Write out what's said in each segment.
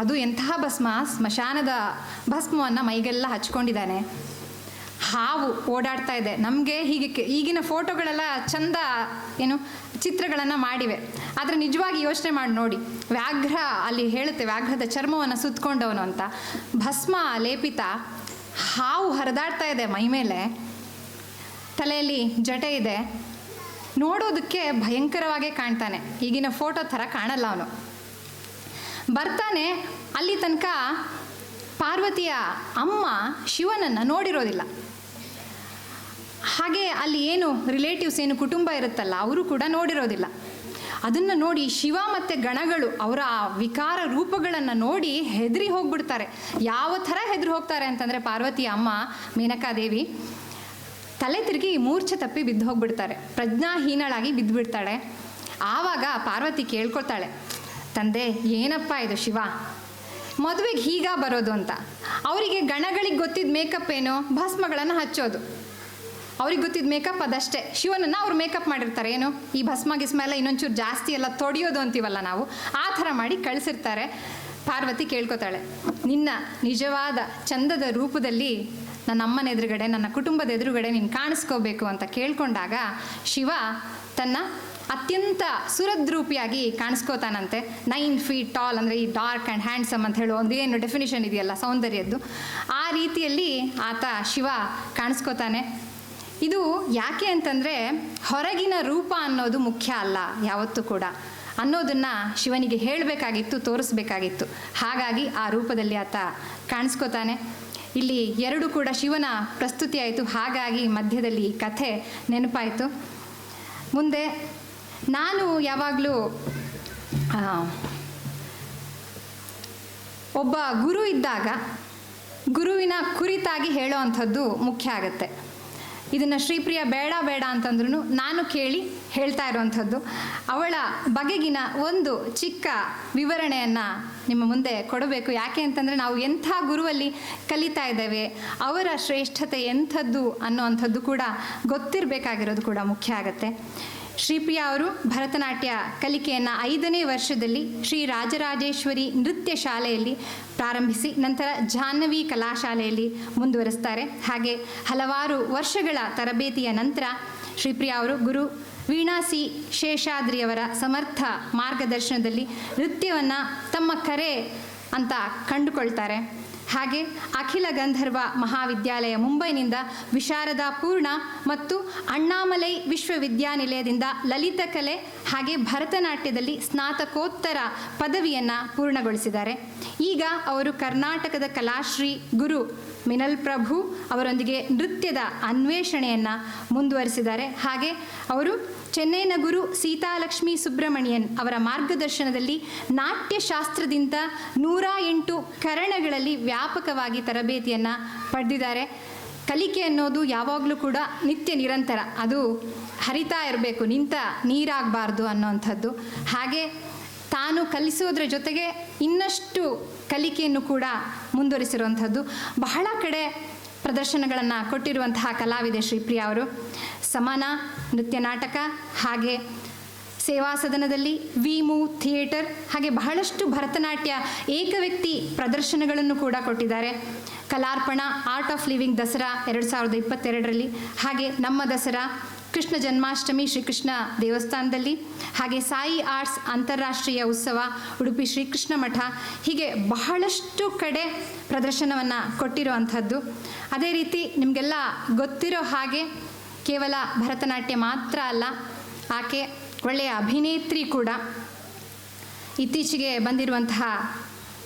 ಅದು ಎಂತಹ ಭಸ್ಮ, ಸ್ಮಶಾನದ ಭಸ್ಮವನ್ನು ಮೈಗೆಲ್ಲ ಹಚ್ಕೊಂಡಿದ್ದಾನೆ. ಹಾವು ಓಡಾಡ್ತಾ ಇದೆ. ನಮಗೆ ಹೀಗೆ ಈಗಿನ ಫೋಟೋಗಳೆಲ್ಲ ಚಂದ ಚಿತ್ರಗಳನ್ನು ಮಾಡಿವೆ, ಆದರೆ ನಿಜವಾಗಿ ಯೋಚನೆ ಮಾಡಿ ನೋಡಿ, ವ್ಯಾಘ್ರ ಅಲ್ಲಿ ಹೇಳುತ್ತೆ, ವ್ಯಾಘ್ರದ ಚರ್ಮವನ್ನು ಸುತ್ತಕೊಂಡವನು ಅಂತ. ಭಸ್ಮ ಲೇಪಿತ ಹಾವು ಹರಿದಾಡ್ತಾ ಇದೆ ಮೈ ಮೇಲೆ, ತಲೆಯಲ್ಲಿ ಜಟೆ ಇದೆ, ನೋಡೋದಕ್ಕೆ ಭಯಂಕರವಾಗೇ ಕಾಣ್ತಾನೆ. ಈಗಿನ ಫೋಟೋ ಥರ ಕಾಣಲ್ಲ ಅವನು. ಬರ್ತಾನೆ, ಅಲ್ಲಿ ತನಕ ಪಾರ್ವತಿಯ ಅಮ್ಮ ಶಿವನನ್ನು ನೋಡಿರೋದಿಲ್ಲ. ಹಾಗೆ ಅಲ್ಲಿ ಏನು ರಿಲೇಟಿವ್ಸ್, ಏನು ಕುಟುಂಬ ಇರುತ್ತಲ್ಲ, ಅವರು ಕೂಡ ನೋಡಿರೋದಿಲ್ಲ. ಅದನ್ನು ನೋಡಿ ಶಿವ ಮತ್ತು ಗಣಗಳು ಅವರ ವಿಕಾರ ರೂಪಗಳನ್ನು ನೋಡಿ ಹೆದರಿ ಹೋಗ್ಬಿಡ್ತಾರೆ. ಯಾವ ಥರ ಹೆದರಿ ಹೋಗ್ತಾರೆ ಅಂತಂದರೆ, ಪಾರ್ವತಿಯ ಅಮ್ಮ ಮೇನಕಾದೇವಿ ತಲೆ ತಿರುಗಿ ಮೂರ್ಛೆ ತಪ್ಪಿ ಬಿದ್ದು ಹೋಗ್ಬಿಡ್ತಾರೆ, ಪ್ರಜ್ಞಾಹೀನಳಾಗಿ ಬಿದ್ದುಬಿಡ್ತಾಳೆ. ಆವಾಗ ಪಾರ್ವತಿ ಕೇಳ್ಕೊಳ್ತಾಳೆ, ತಂದೆ ಏನಪ್ಪ ಇದು ಶಿವ, ಮದುವೆಗೆ ಹೀಗ ಬರೋದು ಅಂತ. ಅವರಿಗೆ ಗಣಗಳಿಗೆ ಗೊತ್ತಿದ್ದ ಮೇಕಪ್ ಏನು, ಭಸ್ಮಗಳನ್ನು ಹಚ್ಚೋದು. ಅವ್ರಿಗೆ ಗೊತ್ತಿದ್ದ ಮೇಕಪ್ ಅದಷ್ಟೇ. ಶಿವನನ್ನು ಅವ್ರು ಮೇಕಪ್ ಮಾಡಿರ್ತಾರೆ, ಏನು ಈ ಭಸ್ಮ ಗಿಸ್ಮ ಎಲ್ಲ ಇನ್ನೊಂಚೂರು ಜಾಸ್ತಿ ಎಲ್ಲ ತೊಡಿಯೋದು ಅಂತೀವಲ್ಲ ನಾವು, ಆ ಥರ ಮಾಡಿ ಕಳಿಸಿರ್ತಾರೆ. ಪಾರ್ವತಿ ಕೇಳ್ಕೊತಾಳೆ, ನಿನ್ನ ನಿಜವಾದ ಚಂದದ ರೂಪದಲ್ಲಿ ನನ್ನ ಅಮ್ಮನ ಎದುರುಗಡೆ, ನನ್ನ ಕುಟುಂಬದ ಎದುರುಗಡೆ ನೀನು ಕಾಣಿಸ್ಕೋಬೇಕು ಅಂತ ಕೇಳ್ಕೊಂಡಾಗ ಶಿವ ತನ್ನ ಅತ್ಯಂತ ಸುರದ್ರೂಪಿಯಾಗಿ ಕಾಣಿಸ್ಕೋತಾನಂತೆ. 9 feet ಟಾಲ್, ಅಂದರೆ ಈ ಡಾರ್ಕ್ ಆ್ಯಂಡ್ ಹ್ಯಾಂಡ್ಸಮ್ ಅಂತ ಹೇಳೋ ಒಂದು ಏನು ಡೆಫಿನಿಷನ್ ಇದೆಯಲ್ಲ ಸೌಂದರ್ಯದ್ದು, ಆ ರೀತಿಯಲ್ಲಿ ಆತ ಶಿವ ಕಾಣಿಸ್ಕೋತಾನೆ. ಇದು ಯಾಕೆ ಅಂತಂದರೆ, ಹೊರಗಿನ ರೂಪ ಅನ್ನೋದು ಮುಖ್ಯ ಅಲ್ಲ ಯಾವತ್ತೂ ಕೂಡ ಅನ್ನೋದನ್ನು ಶಿವನಿಗೆ ಹೇಳಬೇಕಾಗಿತ್ತು, ತೋರಿಸ್ಬೇಕಾಗಿತ್ತು. ಹಾಗಾಗಿ ಆ ರೂಪದಲ್ಲಿ ಆತ ಕಾಣಿಸ್ಕೋತಾನೆ. ಇಲ್ಲಿ ಎರಡು ಕೂಡ ಶಿವನ ಪ್ರಸ್ತುತಿ ಆಯಿತು. ಹಾಗಾಗಿ ಮಧ್ಯದಲ್ಲಿ ಕಥೆ ನೆನಪಾಯಿತು. ಮುಂದೆ ನಾನು ಯಾವಾಗಲೂ ಒಬ್ಬ ಗುರು ಇದ್ದಾಗ ಗುರುವಿನ ಕುರಿತಾಗಿ ಹೇಳೋ ಅಂಥದ್ದು ಮುಖ್ಯ ಆಗುತ್ತೆ. ಇದನ್ನು ಶ್ರೀಪ್ರಿಯ ಬೇಡ ಬೇಡ ಅಂತಂದ್ರೂ ನಾನು ಕೇಳಿ ಹೇಳ್ತಾ ಇರುವಂಥದ್ದು. ಅವಳ ಬಗೆಗಿನ ಒಂದು ಚಿಕ್ಕ ವಿವರಣೆಯನ್ನು ನಿಮ್ಮ ಮುಂದೆ ಕೊಡಬೇಕು. ಯಾಕೆ ಅಂತಂದರೆ, ನಾವು ಎಂಥ ಗುರುವಲ್ಲಿ ಕಲಿತಾ ಇದ್ದೇವೆ, ಅವರ ಶ್ರೇಷ್ಠತೆ ಎಂಥದ್ದು ಅನ್ನೋವಂಥದ್ದು ಕೂಡ ಗೊತ್ತಿರಬೇಕಾಗಿರೋದು ಕೂಡ ಮುಖ್ಯ ಆಗುತ್ತೆ. ಶ್ರೀಪ್ರಿಯ ಅವರು ಭರತನಾಟ್ಯ ಕಲಿಕೆಯನ್ನು 5ನೇ ವರ್ಷದಲ್ಲಿ ಶ್ರೀ ರಾಜರಾಜೇಶ್ವರಿ ನೃತ್ಯ ಶಾಲೆಯಲ್ಲಿ ಪ್ರಾರಂಭಿಸಿ ನಂತರ ಜಾಹ್ನವಿ ಕಲಾಶಾಲೆಯಲ್ಲಿ ಮುಂದುವರಿಸ್ತಾರೆ. ಹಾಗೆ ಹಲವಾರು ವರ್ಷಗಳ ತರಬೇತಿಯ ನಂತರ ಶ್ರೀಪ್ರಿಯ ಅವರು ಗುರು ವೀಣಾ ಸಿ ಶೇಷಾದ್ರಿಯವರ ಸಮರ್ಥ ಮಾರ್ಗದರ್ಶನದಲ್ಲಿ ನೃತ್ಯವನ್ನು ತಮ್ಮ ಕರೆ ಅಂತ ಕಂಡುಕೊಳ್ತಾರೆ. ಹಾಗೆ ಅಖಿಲ ಗಂಧರ್ವ ಮಹಾವಿದ್ಯಾಲಯ ಮುಂಬೈನಿಂದ ವಿಶಾರದಾ ಪೂರ್ಣ ಮತ್ತು ಅಣ್ಣಾಮಲೈ ವಿಶ್ವವಿದ್ಯಾನಿಲಯದಿಂದ ಲಲಿತಕಲೆ ಹಾಗೆ ಭರತನಾಟ್ಯದಲ್ಲಿ ಸ್ನಾತಕೋತ್ತರ ಪದವಿಯನ್ನು ಪೂರ್ಣಗೊಳಿಸಿದ್ದಾರೆ. ಈಗ ಅವರು ಕರ್ನಾಟಕದ ಕಲಾಶ್ರೀ ಗುರು ಮಿನಲ್ ಪ್ರಭು ಅವರೊಂದಿಗೆ ನೃತ್ಯದ ಅನ್ವೇಷಣೆಯನ್ನು ಮುಂದುವರಿಸಿದ್ದಾರೆ. ಹಾಗೆ ಅವರು ಚೆನ್ನೈನ ಗುರು ಸೀತಾಲಕ್ಷ್ಮಿ ಸುಬ್ರಮಣಿಯನ್ ಅವರ ಮಾರ್ಗದರ್ಶನದಲ್ಲಿ ನಾಟ್ಯಶಾಸ್ತ್ರದಿಂದ 108 ಕರಣಗಳಲ್ಲಿ ವ್ಯಾಪಕವಾಗಿ ತರಬೇತಿಯನ್ನು ಪಡೆದಿದ್ದಾರೆ. ಕಲಿಕೆ ಅನ್ನೋದು ಯಾವಾಗಲೂ ಕೂಡ ನಿತ್ಯ ನಿರಂತರ, ಅದು ಹರಿತಾ ಇರಬೇಕು, ನಿಂತ ನೀರಾಗಬಾರ್ದು ಅನ್ನೋವಂಥದ್ದು. ಹಾಗೆ ತಾನು ಕಲಿಸೋದ್ರ ಜೊತೆಗೆ ಇನ್ನಷ್ಟು ಕಲಿಕೆಯನ್ನು ಕೂಡ ಮುಂದುವರಿಸಿರುವಂಥದ್ದು. ಬಹಳ ಕಡೆ ಪ್ರದರ್ಶನಗಳನ್ನು ಕೊಟ್ಟಿರುವಂತಹ ಕಲಾವಿದೆ ಶ್ರೀಪ್ರಿಯ ಅವರು. ಸಮಾನ ನೃತ್ಯ ನಾಟಕ ಹಾಗೆ ಸೇವಾ ಸದನದಲ್ಲಿ, ವಿಮು ಥಿಯೇಟರ್ ಹಾಗೆ ಬಹಳಷ್ಟು ಭರತನಾಟ್ಯ ಏಕವ್ಯಕ್ತಿ ಪ್ರದರ್ಶನಗಳನ್ನು ಕೂಡ ಕೊಟ್ಟಿದ್ದಾರೆ. ಕಲಾರ್ಪಣ ಆರ್ಟ್ ಆಫ್ ಲಿವಿಂಗ್ ದಸರಾ 2022ರಲ್ಲಿ, ಹಾಗೆ ನಮ್ಮ ದಸರಾ, ಕೃಷ್ಣ ಜನ್ಮಾಷ್ಟಮಿ ಶ್ರೀಕೃಷ್ಣ ದೇವಸ್ಥಾನದಲ್ಲಿ, ಹಾಗೆ ಸಾಯಿ ಆರ್ಟ್ಸ್ ಅಂತಾರಾಷ್ಟ್ರೀಯ ಉತ್ಸವ ಉಡುಪಿ ಶ್ರೀಕೃಷ್ಣ ಮಠ, ಹೀಗೆ ಬಹಳಷ್ಟು ಕಡೆ ಪ್ರದರ್ಶನವನ್ನು ಕೊಟ್ಟಿರೋ ಅಂಥದ್ದು. ಅದೇ ರೀತಿ ನಿಮಗೆಲ್ಲ ಗೊತ್ತಿರೋ ಹಾಗೆ ಕೇವಲ ಭರತನಾಟ್ಯ ಮಾತ್ರ ಅಲ್ಲ, ಆಕೆ ಒಳ್ಳೆಯ ಅಭಿನೇತ್ರಿ ಕೂಡ. ಇತ್ತೀಚೆಗೆ ಬಂದಿರುವಂತಹ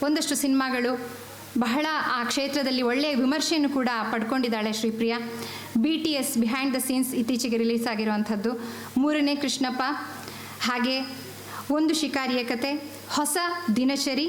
ಒಂದಷ್ಟು ಸಿನಿಮಾಗಳು ಬಹಳ ಆ ಕ್ಷೇತ್ರದಲ್ಲಿ ಒಳ್ಳೆಯ ವಿಮರ್ಶೆಯನ್ನು ಕೂಡ ಪಡ್ಕೊಂಡಿದ್ದಾಳೆ Shripriya. BTS behind the scenes ಇತ್ತೀಚೆಗೆ ರಿಲೀಸ್ ಆಗಿರುವಂಥದ್ದು, 3ನೇ ಕೃಷ್ಣಪ್ಪ, ಹಾಗೆ ಒಂದು ಶಿಕಾರಿಯ ಕತೆ, ಹೊಸ ದಿನಚರಿ,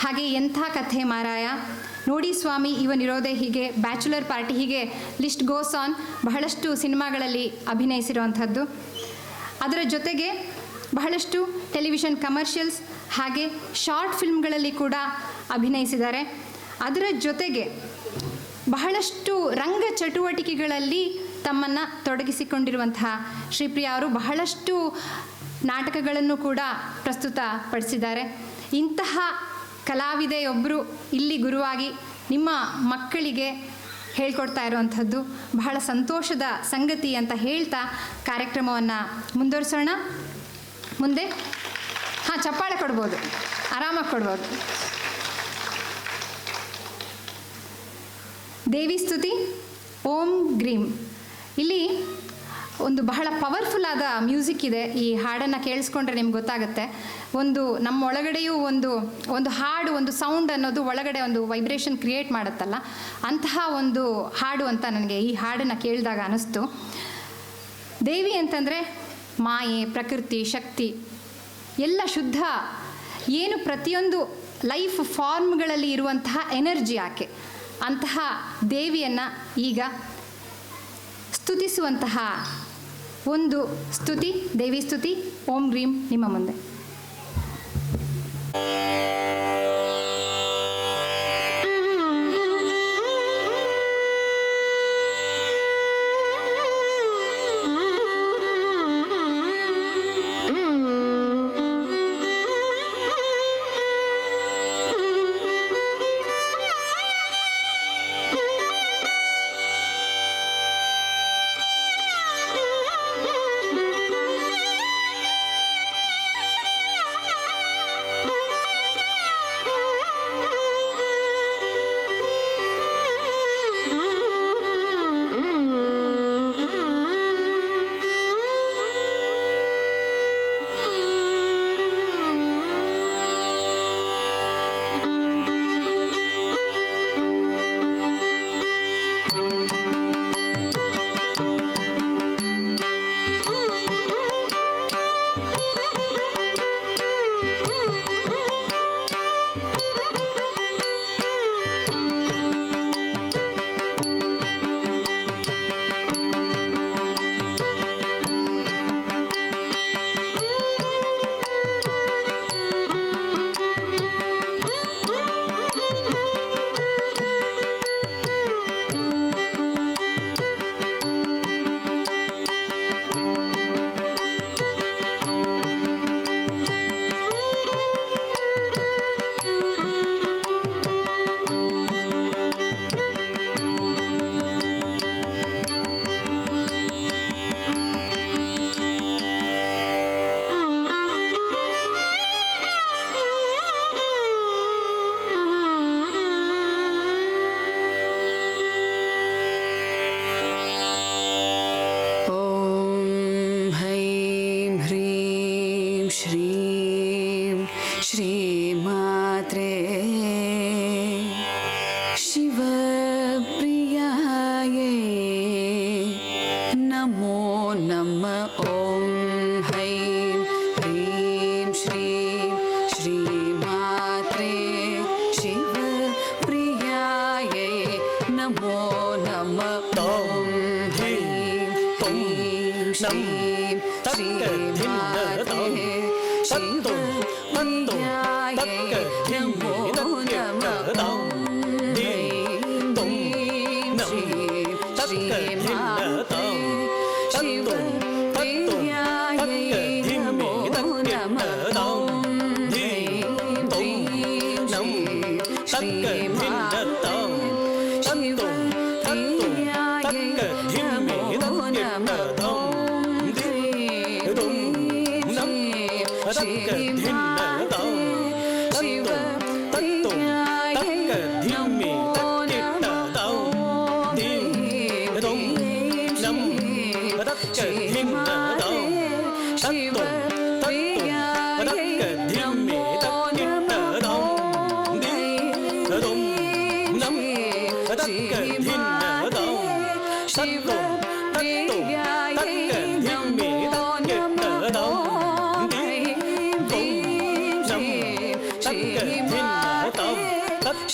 ಹಾಗೆ ಎಂಥ ಕಥೆ ಮಾರಾಯ, ನೋಡಿ ಸ್ವಾಮಿ ಇವನಿರೋದೆ, ಹೀಗೆ ಬ್ಯಾಚುಲರ್ ಪಾರ್ಟಿ, ಹೀಗೆ ಲಿಸ್ಟ್ ಗೋಸ್ ಆನ್. ಬಹಳಷ್ಟು ಸಿನಿಮಾಗಳಲ್ಲಿ ಅಭಿನಯಿಸಿರುವಂಥದ್ದು. ಅದರ ಜೊತೆಗೆ ಬಹಳಷ್ಟು ಟೆಲಿವಿಷನ್ ಕಮರ್ಷಿಯಲ್ಸ್ ಹಾಗೆ ಶಾರ್ಟ್ ಫಿಲ್ಮ್ಗಳಲ್ಲಿ ಕೂಡ ಅಭಿನಯಿಸಿದ್ದಾರೆ. ಅದರ ಜೊತೆಗೆ ಬಹಳಷ್ಟು ರಂಗ ಚಟುವಟಿಕೆಗಳಲ್ಲಿ ತಮ್ಮನ್ನು ತೊಡಗಿಸಿಕೊಂಡಿರುವಂತಹ ಶ್ರೀಪ್ರಿಯ ಅವರು ಬಹಳಷ್ಟು ನಾಟಕಗಳನ್ನು ಕೂಡ ಪ್ರಸ್ತುತಪಡಿಸಿದ್ದಾರೆ. ಇಂತಹ ಕಲಾವಿದೆಯೊಬ್ಬರು ಇಲ್ಲಿ ಗುರುವಾಗಿ ನಿಮ್ಮ ಮಕ್ಕಳಿಗೆ ಹೇಳ್ಕೊಡ್ತಾ ಇರುವಂಥದ್ದು ಬಹಳ ಸಂತೋಷದ ಸಂಗತಿ ಅಂತ ಹೇಳ್ತಾ ಕಾರ್ಯಕ್ರಮವನ್ನು ಮುಂದುವರಿಸೋಣ. ಮುಂದೆ ಚಪ್ಪಾಳೆ ಕೊಡ್ಬೋದು, ಆರಾಮಾಗಿ ಕೊಡ್ಬೋದು. ದೇವಿ ಸ್ತುತಿ ಓಂ ಗ್ರೀಂ. ಇಲ್ಲಿ ಒಂದು ಬಹಳ ಪವರ್ಫುಲ್ ಆದ ಮ್ಯೂಸಿಕ್ ಇದೆ. ಈ ಹಾಡನ್ನು ಕೇಳಿಸ್ಕೊಂಡ್ರೆ ನಿಮ್ಗೆ ಗೊತ್ತಾಗುತ್ತೆ. ನಮ್ಮ ಒಳಗಡೆಯೂ ಒಂದು ಹಾಡು, ಒಂದು ಸೌಂಡ್ ಅನ್ನೋದು ಒಳಗಡೆ ಒಂದು ವೈಬ್ರೇಷನ್ ಕ್ರಿಯೇಟ್ ಮಾಡುತ್ತಲ್ಲ, ಅಂತಹ ಒಂದು ಹಾಡು ಅಂತ ನನಗೆ ಈ ಹಾಡನ್ನು ಕೇಳಿದಾಗ ಅನ್ನಿಸ್ತು. ದೇವಿ ಅಂತಂದರೆ ಮಾಯೆ, ಪ್ರಕೃತಿ, ಶಕ್ತಿ ಎಲ್ಲ ಶುದ್ಧ, ಏನು ಪ್ರತಿಯೊಂದು ಲೈಫ್ ಫಾರ್ಮ್ಗಳಲ್ಲಿ ಇರುವಂತಹ ಎನರ್ಜಿ ಆಕೆ. ಅಂತಹ ದೇವಿಯನ್ನು ಈಗ ಸ್ತುತಿಸುವಂತಹ ಒಂದು ಸ್ತುತಿ, ದೇವಿ ಸ್ತುತಿ ಓಂ ಗ್ರೀಂ ನಿಮ್ಮ ಮುಂದೆ.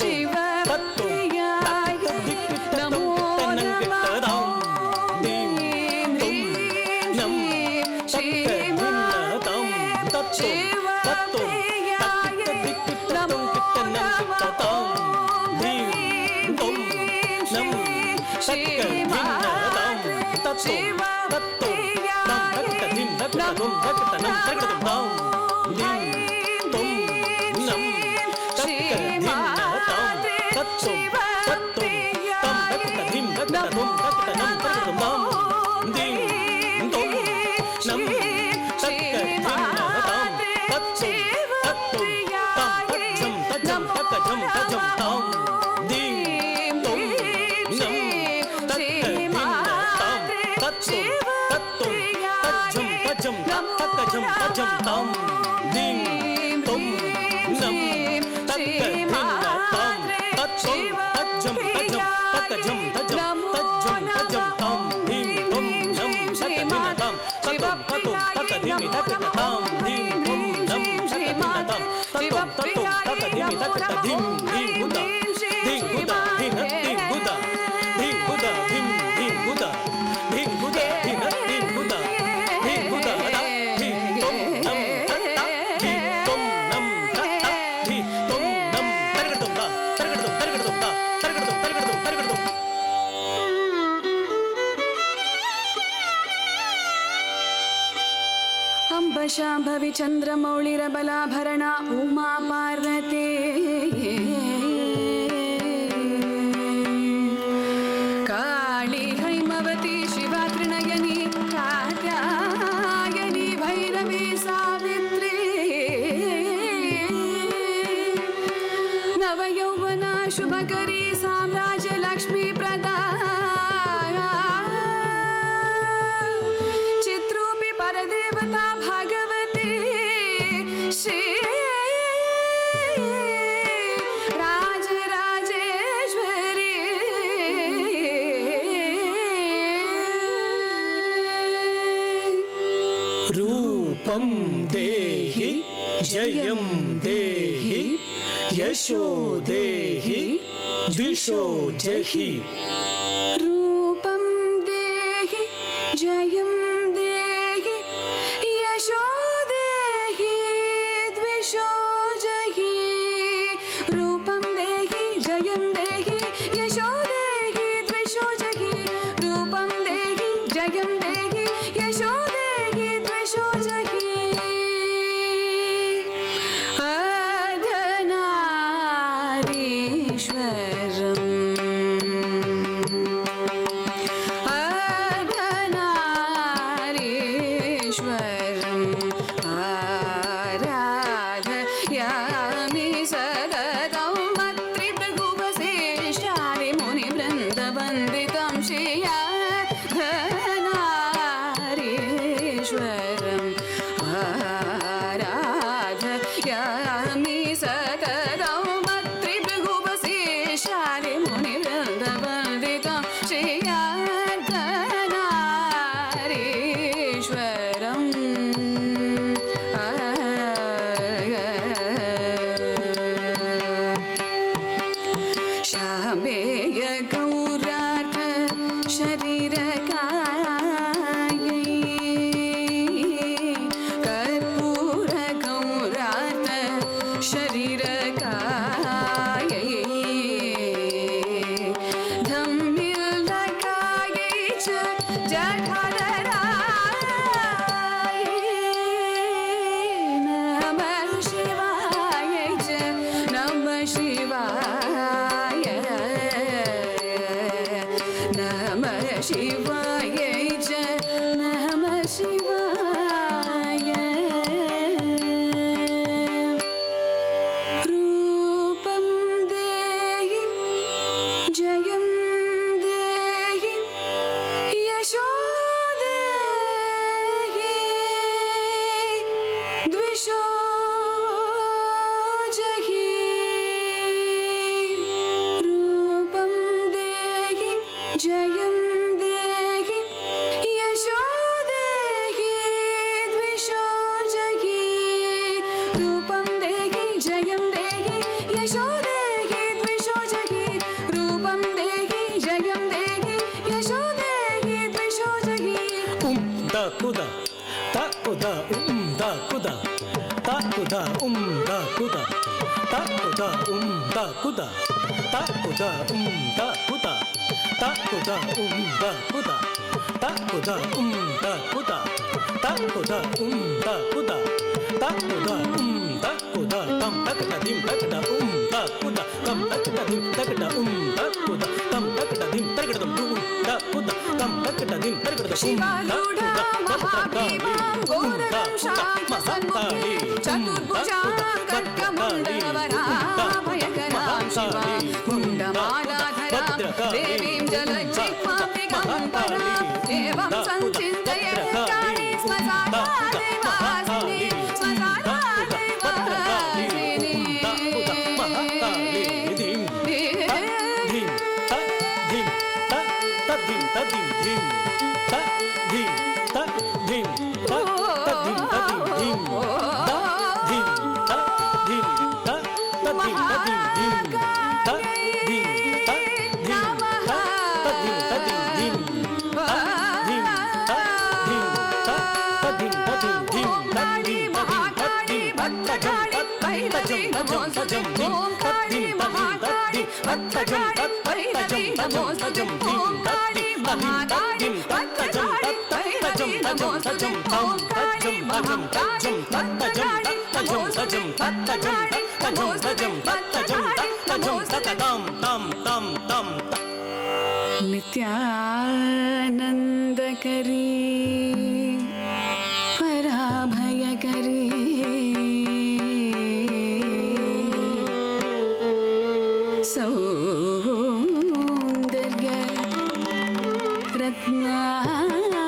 Shiva शाम्भवी चन्द्रमौळिरबलाभरणा उमा पार्वती काली हैमवती शिवा त्रिनयनी कात्यायनी भैरवी सावित्री नवयौवना शुभकरी साम्राज्य लक्ष्मी प्रदा चित्रूपी परदेवता भगवती श्री राजराजेश्वरी रूपं देहि जयं देहि यशो देहि द्विषो जहि रूपं देहि जयं देहि यशो देहि द्विषो जहि रूपं देहि जयं देहि यशो देहि द्विषो जहि रूपं देहि जयं देहि यशो देहि द्विषो जहि शिवारूढा महाभीमां घोरदंशां सन्मुखे चतुर्भुजां खड्गमण्डलवराभयकरां शिवां मुण्डमालाधरां देवीं जलज्जिह्वां दिगम्बरां एवं संचिन्तय काली स्मसाना देवासिनी स्मसाना देवासिनी नित्यानन्दकरी पराभयकरी सौन्दर्य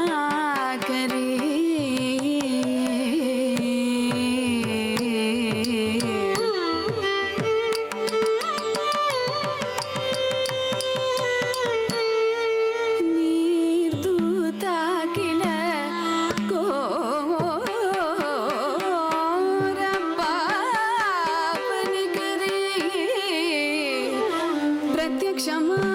रत्नाकरी निर्दूता किल घोरपापनिकरी प्रत्यक्षमा